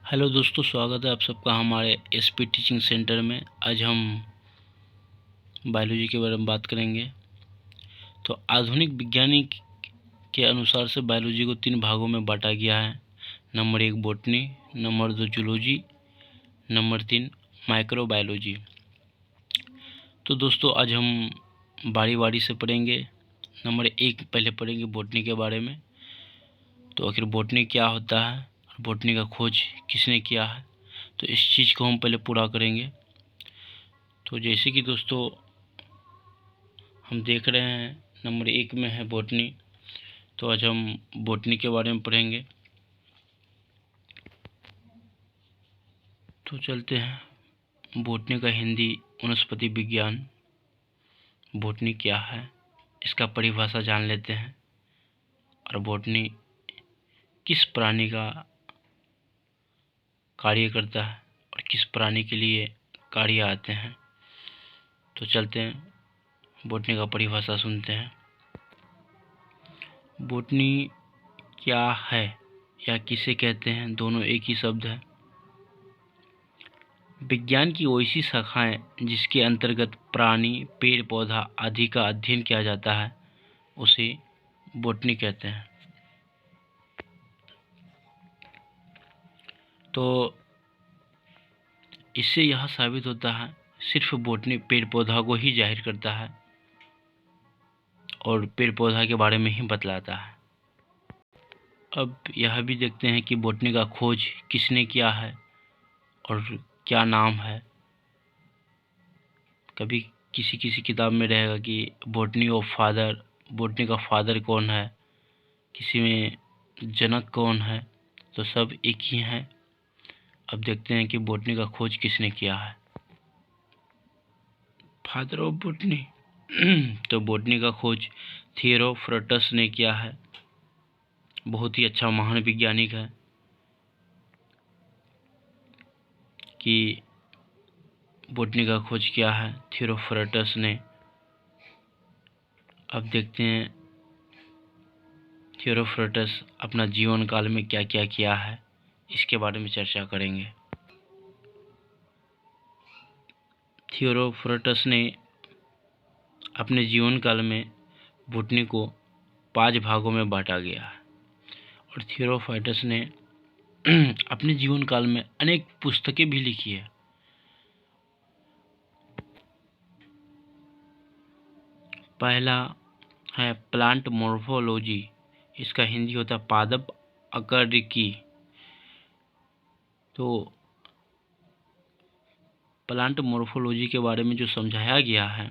Hello दोस्तों, स्वागत है आप सबका हमारे एसपी टीचिंग सेंटर में। आज हम बायोलॉजी के बारे में बात करेंगे। तो आधुनिक वैज्ञानिक के अनुसार से बायोलॉजी को 3 भागों में बांटा गया है। Number 1 botany, number 2 zoology, number 3 microbiology. तो दोस्तों आज हम बारी बारी से पढ़ेंगे। नंबर 1 पहले पढ़ेंगे बॉटनी के बारे में। तो आखिर बॉटनी क्या होता है, बॉटनी का खोज किसने किया है, तो इस चीज़ को हम पहले पूरा करेंगे। तो जैसे कि दोस्तों हम देख रहे हैं नंबर 1 में है बॉटनी। तो आज हम बॉटनी के बारे में पढ़ेंगे। तो चलते हैं। बॉटनी का हिंदी वनस्पति विज्ञान। बॉटनी क्या है इसका परिभाषा जान लेते हैं, और बॉटनी किस प्राणी का कार्य करता है और किस प्राणी के लिए कार्य आते हैं। तो चलते हैं, बॉटनी का परिभाषा सुनते हैं। बॉटनी क्या है या किसे कहते हैं, दोनों एक ही शब्द है। विज्ञान की वैसी शाखाएं जिसके अंतर्गत प्राणी, पेड़ पौधा आदि का अध्ययन किया जाता है उसे बॉटनी कहते हैं। तो इससे यह साबित होता है सिर्फ बॉटनी पेड़ पौधा को ही जाहिर करता है और पेड़ पौधा के बारे में ही बतलाता है। अब यह भी देखते हैं कि बॉटनी का खोज किसने किया है और क्या नाम है। कभी किसी किसी किताब में रहेगा कि बॉटनी ऑफ फादर, बॉटनी का फादर कौन है, किसी में जनक कौन है, तो सब एक ही हैं। अब देखते हैं कि बॉटनी का खोज किसने किया है। फादर ऑफ बॉटनी तो बॉटनी का खोज थियोफ्रास्टस ने किया है। बहुत ही अच्छा महान वैज्ञानिक है कि बॉटनी का खोज किया है थियोफ्रास्टस ने। अब देखते हैं थियोफ्रास्टस अपना जीवन काल में क्या क्या किया है, इसके बारे में चर्चा करेंगे। थियोफ्रास्टस ने अपने जीवन काल में बॉटनी को 5 भागों में बांटा गया है, और थियोफ्रास्टस ने अपने जीवन काल में अनेक पुस्तकें भी लिखी है। पहला है प्लांट मॉर्फोलॉजी, इसका हिंदी होता है पादप आकारिकी। तो प्लांट मॉर्फोलॉजी के बारे में जो समझाया गया है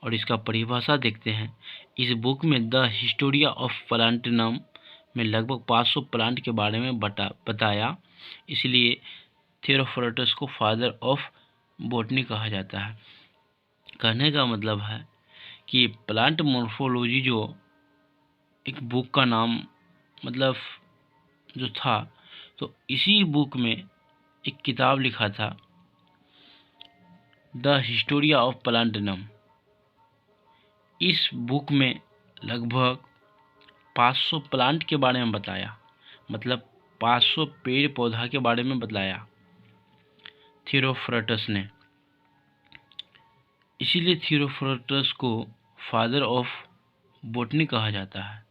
और इसका परिभाषा देखते हैं। इस बुक में द हिस्टोरिया ऑफ प्लांट नाम में लगभग 500 प्लांट के बारे में बताया, इसलिए थियोफ्रास्टस को फादर ऑफ बॉटनी कहा जाता है। कहने का मतलब है कि प्लांट मॉर्फोलॉजी जो एक बुक का नाम मतलब जो था, तो इसी बुक में एक किताब लिखा था द हिस्टोरिया ऑफ प्लांट नाम। इस बुक में लगभग 500 प्लांट के बारे में बताया, मतलब 500 पेड़ पौधा के बारे में बताया थियोफ्रास्टस ने। इसीलिए थियोफ्रास्टस को फादर ऑफ बॉटनी कहा जाता है।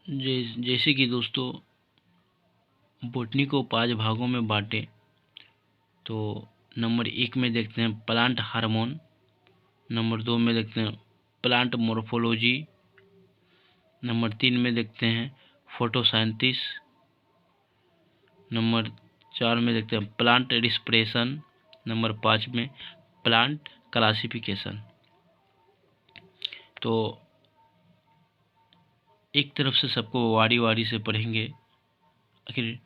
जैसे कि दोस्तों बॉटनी को 5 भागों में बांटे, तो नंबर 1 में देखते हैं प्लांट हार्मोन, नंबर 2 में देखते हैं प्लांट मॉर्फोलॉजी, नंबर 3 में देखते हैं फोटोसिंथेसिस, नंबर 4 में देखते हैं प्लांट रिस्पिरेशन, नंबर 5 में प्लांट क्लासिफिकेशन। तो एक तरफ से सबको वारी वारी से पढ़ेंगे। आखिर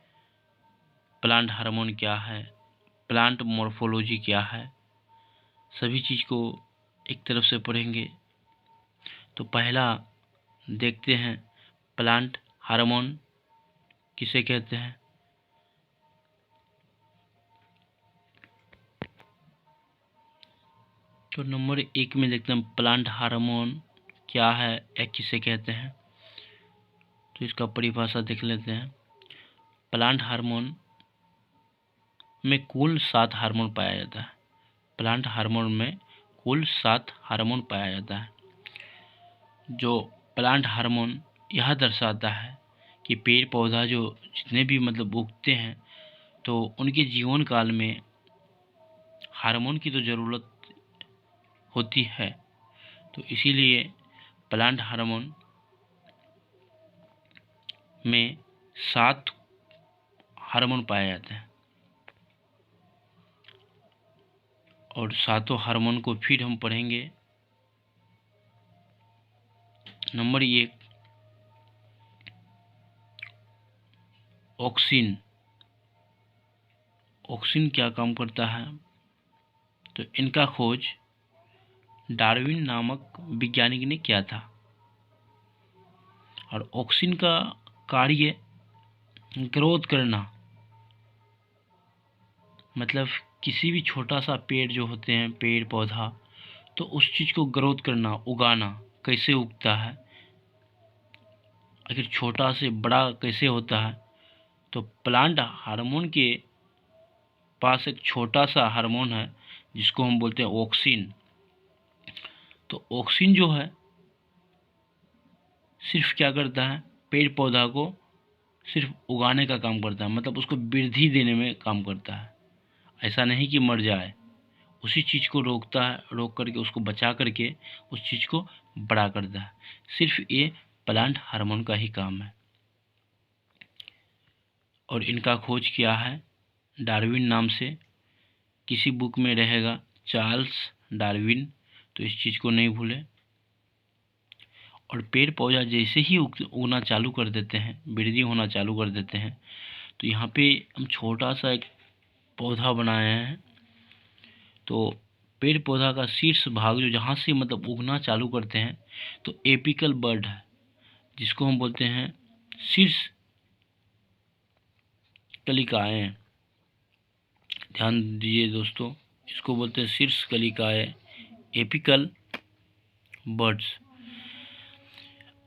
प्लांट हार्मोन क्या है, प्लांट मॉर्फोलॉजी क्या है, सभी चीज़ को एक तरफ से पढ़ेंगे। तो पहला देखते हैं प्लांट हार्मोन किसे कहते हैं। तो नंबर 1 में देखते हैं प्लांट हार्मोन क्या है या किसे कहते हैं। तो इसका परिभाषा देख लेते हैं। प्लांट हार्मोन में कुल 7 हार्मोन पाया जाता है। प्लांट हार्मोन में कुल 7 हार्मोन पाया जाता है। जो प्लांट हार्मोन यह दर्शाता है कि पेड़ पौधा जो जितने भी मतलब उगते हैं तो उनके जीवन काल में हार्मोन की तो ज़रूरत होती है, तो इसीलिए प्लांट हार्मोन में 7 हार्मोन पाए जाते हैं। और 7 हार्मोन को फिर हम पढ़ेंगे। Number 1 auxin. ऑक्सिन क्या काम करता है? तो इनका खोज डार्विन नामक वैज्ञानिक ने किया था। और ऑक्सिन का कार्य ग्रोथ करना, मतलब किसी भी छोटा सा पेड़ जो होते हैं, पेड़ पौधा, तो उस चीज़ को ग्रोथ करना, उगाना। कैसे उगता है, आखिर छोटा से बड़ा कैसे होता है? तो प्लांट हार्मोन के पास एक छोटा सा हार्मोन है जिसको हम बोलते हैं ऑक्सिन। तो ऑक्सिन जो है सिर्फ क्या करता है, पेड़ पौधा को सिर्फ उगाने का काम करता है, मतलब उसको वृद्धि देने में काम करता है। ऐसा नहीं कि मर जाए, उसी चीज़ को रोकता है, रोक करके उसको बचा करके उस चीज़ को बड़ा करता है। सिर्फ ये प्लांट हार्मोन का ही काम है। और इनका खोज किया है डार्विन नाम से। किसी बुक में रहेगा चार्ल्स डार्विन, तो इस चीज़ को नहीं भूलें। और पेड़ पौधा जैसे ही उगना चालू कर देते हैं, वृद्धि होना चालू कर देते हैं, तो यहाँ पे हम छोटा सा एक पौधा बनाए हैं। तो पेड़ पौधा का शीर्ष भाग जो जहाँ से मतलब उगना चालू करते हैं, तो एपिकल बर्ड है, जिसको हम बोलते हैं शीर्ष कलिकाएँ। ध्यान दीजिए दोस्तों, इसको बोलते हैं शीर्ष कलिकाएँ, एपिकल बर्ड्स।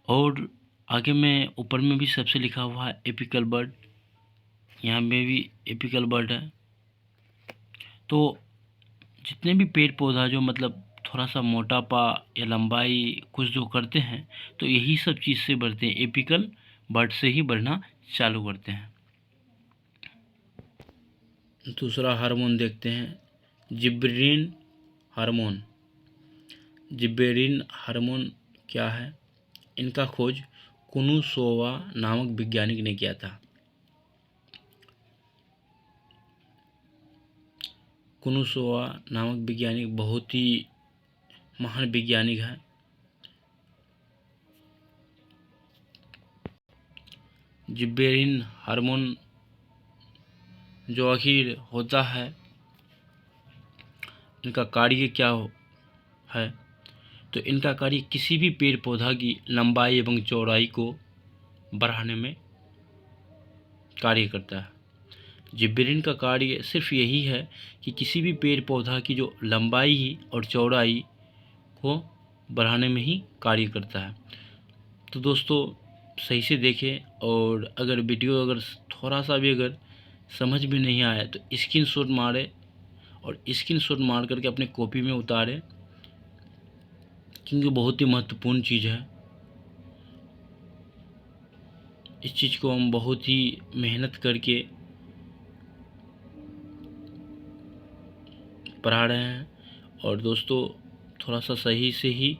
और आगे में ऊपर में भी सबसे लिखा हुआ है एपिकल बर्ड, यहाँ में भी एपिकल बर्ड है। तो जितने भी पेड़ पौधा जो मतलब थोड़ा सा मोटापा या लंबाई कुछ जो करते हैं, तो यही सब चीज़ से बढ़ते हैं, एपिकल बर्ड से ही बढ़ना चालू करते हैं। दूसरा हार्मोन देखते हैं, जिबेरिन हार्मोन। जिबेरिन हार्मोन क्या है? इनका खोज कुनुसोवा नामक वैज्ञानिक ने किया था। कुनुसोवा नामक वैज्ञानिक बहुत ही महान वैज्ञानिक है। जिबेरिन हार्मोन जो आखिर होता है, इनका कार्य क्या है? तो इनका कार्य किसी भी पेड़ पौधा की लंबाई एवं चौड़ाई को बढ़ाने में कार्य करता है। जिबेरिन का कार्य सिर्फ यही है कि किसी भी पेड़ पौधा की जो लंबाई और चौड़ाई को बढ़ाने में ही कार्य करता है। तो दोस्तों सही से देखें, और अगर वीडियो अगर थोड़ा सा भी अगर समझ में नहीं आया तो स्क्रीनशॉट मारे, और स्क्रीनशॉट मार करके अपने कॉपी में उतारें, क्योंकि बहुत ही महत्वपूर्ण चीज़ है। इस चीज़ को हम बहुत ही मेहनत करके पढ़ा रहे हैं। और दोस्तों थोड़ा सा सही से ही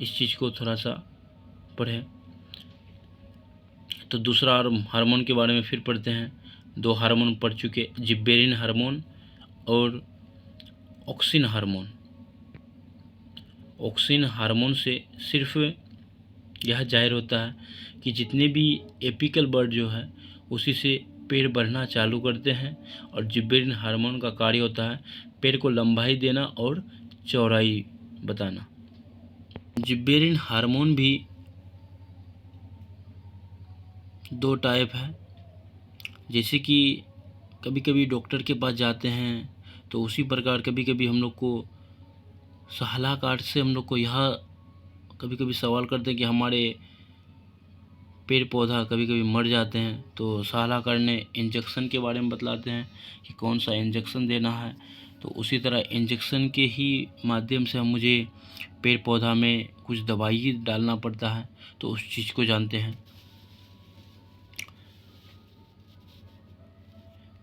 इस चीज़ को थोड़ा सा पढ़ें। तो दूसरा हार्मोन के बारे में फिर पढ़ते हैं। 2 हार्मोन पढ़ चुके, जिबेरिन हार्मोन और ऑक्सिन हार्मोन। ऑक्सिन हार्मोन से सिर्फ यह जाहिर होता है कि जितने भी एपिकल बर्ड जो है उसी से पेड़ बढ़ना चालू करते हैं। और जिबेरिन हार्मोन का कार्य होता है पेड़ को लंबाई देना और चौड़ाई बताना। जिबेरिन हार्मोन भी 2 टाइप है। जैसे कि कभी कभी डॉक्टर के पास जाते हैं, तो उसी प्रकार कभी कभी हम लोग को सलाहकार से हम लोग को यह कभी कभी सवाल करते हैं कि हमारे पेड़ पौधा कभी कभी मर जाते हैं तो सलाहकार ने इंजेक्शन के बारे में बतलाते हैं कि कौन सा इंजेक्शन देना है। तो उसी तरह इंजेक्शन के ही माध्यम से हम मुझे पेड़ पौधा में कुछ दवाई डालना पड़ता है, तो उस चीज़ को जानते हैं।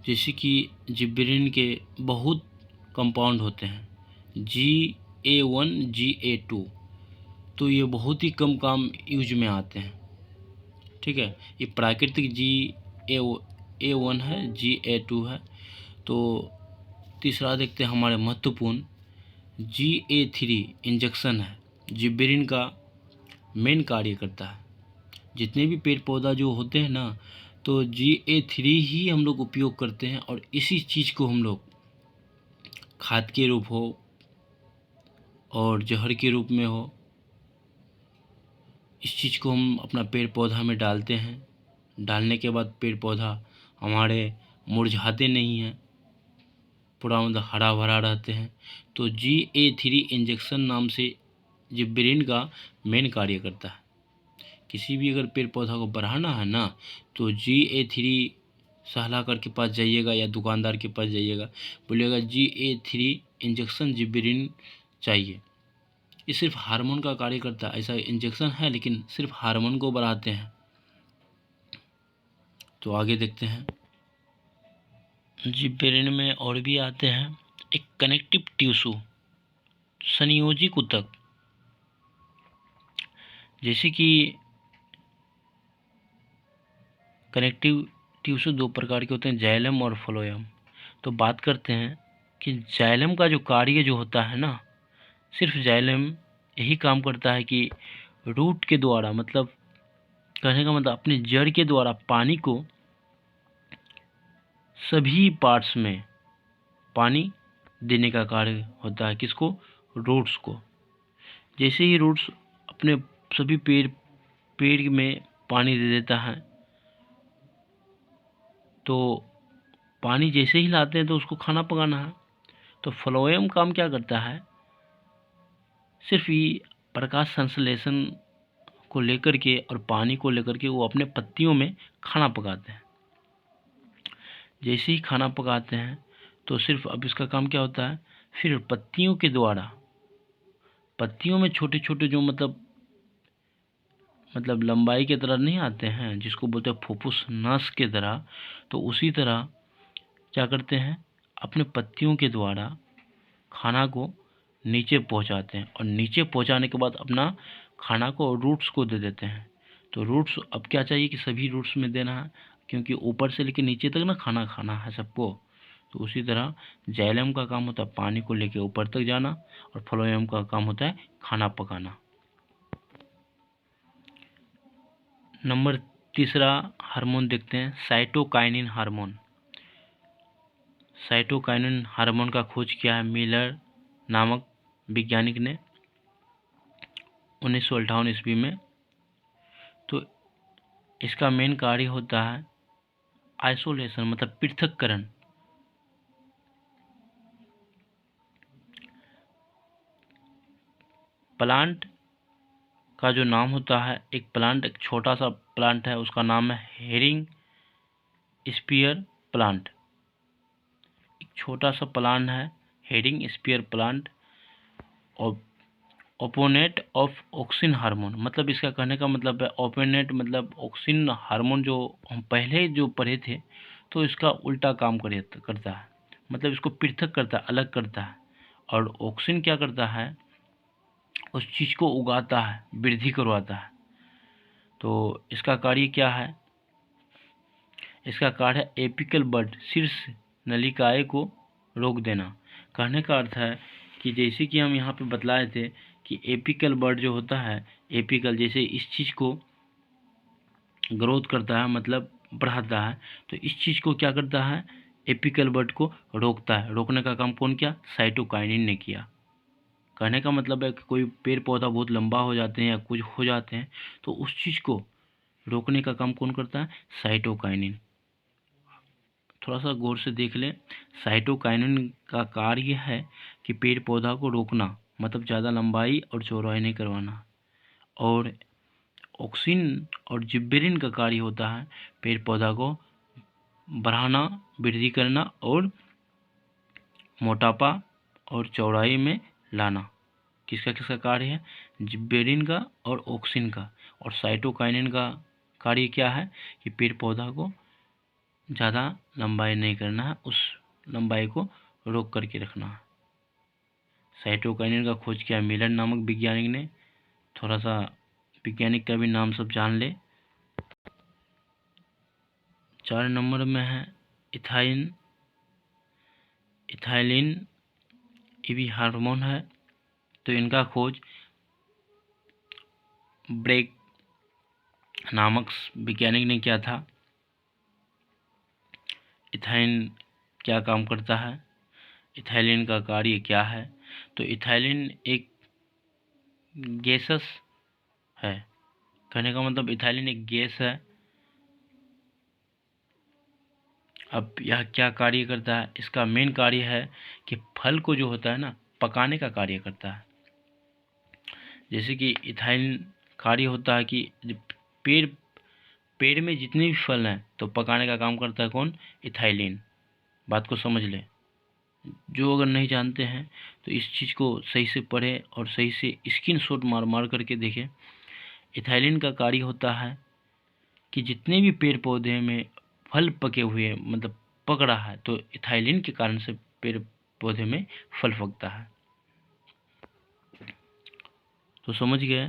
जैसे कि जिब्रेलिन के बहुत कंपाउंड होते हैं, GA1 GA2, तो ये बहुत ही कम काम यूज में आते हैं। ठीक है, ये प्राकृतिक GA1 है, GA2 है। तो तीसरा देखते हैं हमारे महत्वपूर्ण GA3 इंजेक्शन है, जिब्रेलिन का मेन कार्य करता है। जितने भी पेड़ पौधा जो होते हैं ना, तो GA3 ही हम लोग उपयोग करते हैं, और इसी चीज़ को हम लोग खाद के रूप हो और जहर के रूप में हो, इस चीज़ को हम अपना पेड़ पौधा में डालते हैं। डालने के बाद पेड़ पौधा हमारे मुरझाते नहीं हैं, पूरा मतलब हरा भरा रहते हैं। तो GA3 इंजेक्शन नाम से जिब्रेलिन का मेन कार्य करता है। किसी भी अगर पेड़ पौधा को बढ़ाना है ना, तो GA3 सलाहकार के पास जाइएगा या दुकानदार के पास जाइएगा, बोलिएगा GA3 इंजेक्शन जिब्रेलिन चाहिए। ये सिर्फ हार्मोन का कार्य करता है, ऐसा इंजेक्शन है लेकिन सिर्फ हार्मोन को बढ़ाते हैं। तो आगे देखते हैं, जिब्रेलिन में और भी आते हैं एक कनेक्टिव टिश्यू, संयोजी ऊतक। जैसे कि कनेक्टिव टिश्यू दो प्रकार के होते हैं, जाइलम और फ्लोएम। तो बात करते हैं कि जाइलम का जो कार्य जो होता है ना, सिर्फ जाइलम यही काम करता है कि रूट के द्वारा, मतलब कहने का मतलब अपने जड़ के द्वारा पानी को सभी पार्ट्स में पानी देने का कार्य होता है। किसको? रूट्स को। जैसे ही रूट्स अपने सभी पेड़ में पानी दे देता है, तो पानी जैसे ही लाते हैं तो उसको खाना पकाना है। तो फ्लोएम काम क्या करता है, सिर्फ ये प्रकाश संश्लेषण को लेकर के और पानी को लेकर के वो अपने पत्तियों में खाना पकाते हैं। जैसे ही खाना पकाते हैं तो सिर्फ अब इसका काम क्या होता है, फिर पत्तियों के द्वारा, पत्तियों में छोटे छोटे जो मतलब लंबाई के तरह नहीं आते हैं, जिसको बोलते हैं फुफ्फुस नस के तरह, तो उसी तरह क्या करते हैं, अपने पत्तियों के द्वारा खाना को नीचे पहुंचाते हैं, और नीचे पहुंचाने के बाद अपना खाना को रूट्स को दे देते हैं। तो रूट्स अब क्या चाहिए कि सभी रूट्स में देना है, क्योंकि ऊपर से लेकर नीचे तक ना खाना खाना है सबको। तो उसी तरह जाइलम का काम होता है पानी को लेकर ऊपर तक जाना, और फ्लोएम का काम होता है खाना पकाना। नंबर तीसरा हार्मोन देखते हैं, साइटोकाइनिन हार्मोन। साइटोकाइनिन हार्मोन का खोज किया है मिलर नामक वैज्ञानिक ने 1958 ईस्वी में। तो इसका मेन कार्य होता है आइसोलेशन, मतलब पृथक्करण। प्लांट का जो नाम होता है, एक छोटा सा प्लांट है, उसका नाम है हेरिंग स्पीयर प्लांट। एक छोटा सा प्लांट है हेरिंग स्पीयर प्लांट। और ओपोनेट ऑफ ऑक्सिन हार्मोन, मतलब इसका कहने का मतलब है ओपोनेट मतलब ऑक्सिन हार्मोन, जो हम पहले जो पढ़े थे तो इसका उल्टा काम करता है, मतलब इसको पृथक करता है, अलग करता है। और ऑक्सिन क्या करता है, उस चीज़ को उगाता है, वृद्धि करवाता है। तो इसका कार्य क्या है, इसका कार्य है एपिकल बड, शीर्ष नलिकाएं को रोक देना। कहने का अर्थ है कि जैसे कि हम यहाँ पे बतलाए थे कि एपिकल बड जो होता है, एपिकल जैसे इस चीज़ को ग्रोथ करता है, मतलब बढ़ाता है, तो इस चीज़ को क्या करता है, एपिकल बड को रोकता है। रोकने का काम कौन किया, साइटोकाइनिन ने किया। कहने का मतलब है कि कोई पेड़ पौधा बहुत लंबा हो जाते हैं या कुछ हो जाते हैं, तो उस चीज़ को रोकने का काम कौन करता है, साइटोकाइनिन। थोड़ा सा गौर से देख लें, साइटोकाइनिन का कार्य है कि पेड़ पौधा को रोकना, मतलब ज़्यादा लंबाई और चौड़ाई नहीं करवाना। और ऑक्सिन और जिब्बेरिन का कार्य होता है पेड़ पौधा को बढ़ाना, वृद्धि करना और मोटापा और चौड़ाई में लाना। किसका किसका कार्य है? जिब्बेरिन का और ऑक्सिन का। और साइटोकाइनिन का कार्य क्या है कि पेड़ पौधा को ज़्यादा लंबाई नहीं करना है, उस लंबाई को रोक करके रखना है। साइटोकाइनिन का खोज किया मिलर नामक वैज्ञानिक ने। थोड़ा सा वैज्ञानिक का भी नाम सब जान ले। 4 नंबर में है इथाइलिन, ये भी हार्मोन है। तो इनका खोज ब्रेक नामक वैज्ञानिक ने किया था। इथाइन क्या काम करता है? इथाइलिन का कार्य क्या है? तो इथाइलिन एक गैसस है। कहने का मतलब इथाइलिन एक गैस है। अब यह क्या कार्य करता है? इसका मेन कार्य है कि फल को जो होता है ना, पकाने का कार्य करता है। जैसे कि इथाइलिन कार्य होता है कि पेड़ में जितने भी फल हैं तो पकाने का काम करता है कौन? इथाइलिन। बात को समझ ले। जो अगर नहीं जानते हैं तो इस चीज़ को सही से पढ़े और सही से स्क्रीनशॉट मार मार करके देखें। इथाइलिन का कार्य होता है कि जितने भी पेड़ पौधे में फल पके हुए मतलब पक रहा है तो इथाइलिन के कारण से पेड़ पौधे में फल पकता है। तो समझ गए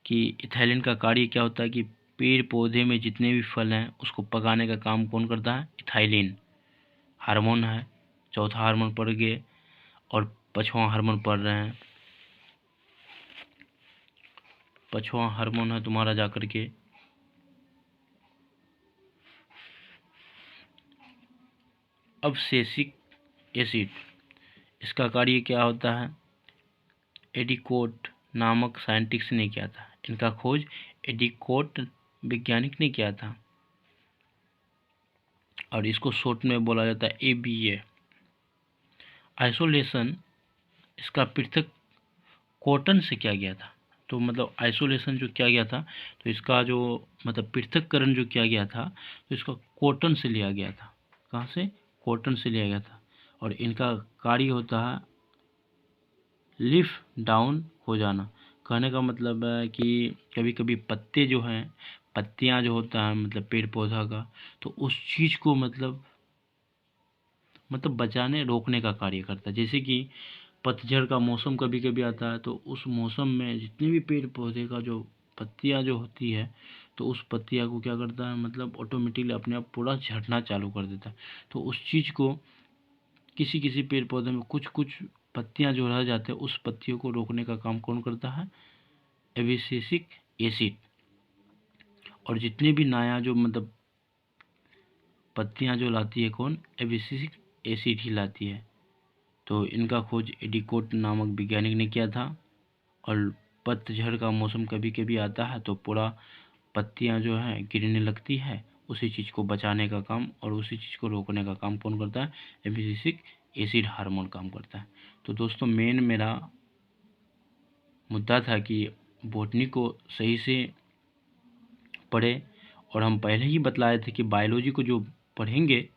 कि इथाइलिन का कार्य क्या होता है कि पेड़ पौधे में जितने भी फल हैं उसको पकाने का काम कौन करता है? इथाइलिन हार्मोन है। चौथा हार्मोन पढ़ गए और 5वां हार्मोन पढ़ रहे हैं। 5वां हार्मोन है तुम्हारा जाकर के अबसेसिक एसिड। इसका कार्य क्या होता है? एडिकोट नामक साइंटिस्ट ने किया था। इनका खोज एडिकोट वैज्ञानिक ने किया था और इसको शॉर्ट में बोला जाता है ABA। आइसोलेशन इसका पृथक कॉटन से किया गया था। तो मतलब आइसोलेशन जो किया गया था तो इसका जो मतलब पृथक्करण जो किया गया था तो इसका कॉटन से लिया गया था। कहाँ से? कॉटन से लिया गया था। और इनका कार्य होता है लीफ डाउन हो जाना। कहने का मतलब है कि कभी कभी पत्ते जो हैं, पत्तियां जो होता है मतलब पेड़ पौधा का, तो उस चीज़ को मतलब बचाने रोकने का कार्य करता है। जैसे कि पतझड़ का मौसम कभी कभी आता है तो उस मौसम में जितने भी पेड़ पौधे का जो पत्तियां जो होती है तो उस पत्तियां को क्या करता है मतलब ऑटोमेटिकली अपने आप पूरा झड़ना चालू कर देता है। तो उस चीज़ को किसी किसी पेड़ पौधे में कुछ कुछ पत्तियां जो रह जाते हैं उस पत्तियों को रोकने का काम कौन करता है? Abscisic acid. और जितने भी नया जो मतलब पत्तियां जो लाती है कौन? एब्सिसिक एसिड ही लाती है। तो इनका खोज एडिकोट नामक वैज्ञानिक ने किया था। और पतझड़ का मौसम कभी कभी आता है तो पूरा पत्तियां जो है गिरने लगती है, उसी चीज़ को बचाने का काम और उसी चीज़ को रोकने का काम कौन करता है? एब्सिसिक एसिड हार्मोन काम करता है। तो दोस्तों मेन मेरा मुद्दा था कि बॉटनी को सही से पढ़े। और हम पहले ही बतलाए थे कि बायोलॉजी को जो पढ़ेंगे